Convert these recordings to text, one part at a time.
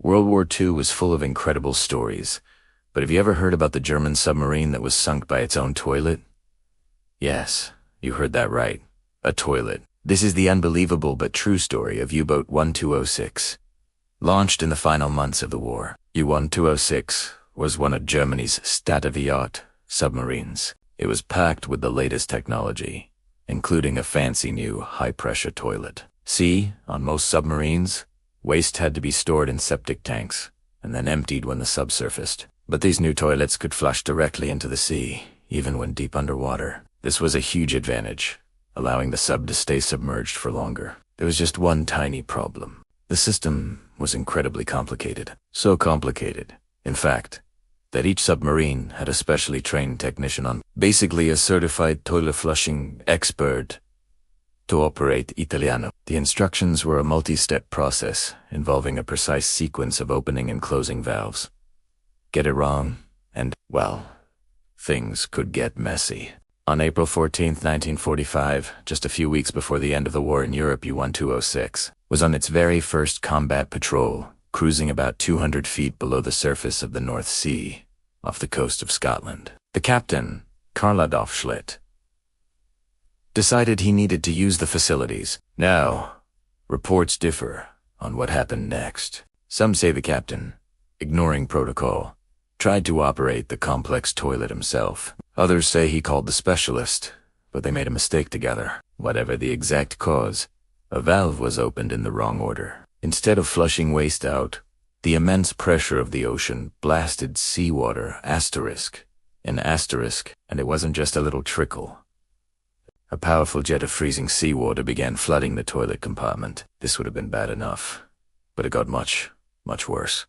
World War II was full of incredible stories, but have you ever heard about the German submarine that was sunk by its own toilet? Yes, you heard that right. A toilet. This is the unbelievable but true story of U-boat 1206. Launched in the final months of the war, U-1206 was one of Germany's state-of-the-art submarines. It was packed with the latest technology, including a fancy new high-pressure toilet. See, on most submarines, waste had to be stored in septic tanks and then emptied when the sub surfaced. But these new toilets could flush directly into the sea, even when deep underwater. This was a huge advantage, allowing the sub to stay submerged for longer. There was just one tiny problem. The system was incredibly complicated. So complicated, in fact, that each submarine had a specially trained technician on, basically a certified toilet flushing expert, to operate Italiano. The instructions were a multi-step process involving a precise sequence of opening and closing valves. Get it wrong, and, well, things could get messy. On April 14, 1945, just a few weeks before the end of the war in Europe, U-1206 was on its very first combat patrol, cruising about 200 feet below the surface of the North Sea, off the coast of Scotland. The captain, Karl Adolf Schlitt, decided he needed to use the facilities. Now, reports differ on what happened next. Some say the captain, ignoring protocol, tried to operate the complex toilet himself. Others say he called the specialist, but they made a mistake together. Whatever the exact cause, a valve was opened in the wrong order. Instead of flushing waste out, the immense pressure of the ocean blasted seawater and it wasn't just a little trickle. A powerful jet of freezing seawater began flooding the toilet compartment. This would have been bad enough, but it got much, much worse.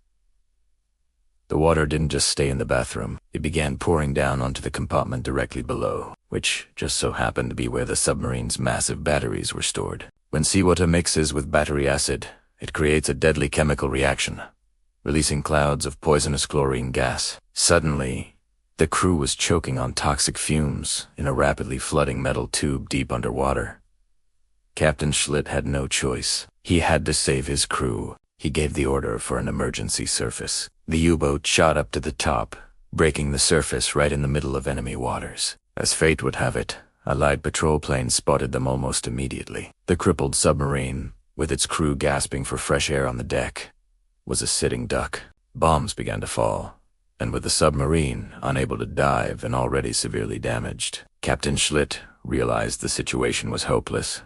The water didn't just stay in the bathroom. It began pouring down onto the compartment directly below, which just so happened to be where the submarine's massive batteries were stored. When seawater mixes with battery acid, it creates a deadly chemical reaction, releasing clouds of poisonous chlorine gas. Suddenly, the crew was choking on toxic fumes in a rapidly flooding metal tube deep underwater. Captain Schlitt had no choice. He had to save his crew. He gave the order for an emergency surface. The U-boat shot up to the top, breaking the surface right in the middle of enemy waters. As fate would have it, Allied patrol planes spotted them almost immediately. The crippled submarine, with its crew gasping for fresh air on the deck, was a sitting duck. Bombs began to fall, and with the submarine unable to dive and already severely damaged, Captain Schlitt realized the situation was hopeless.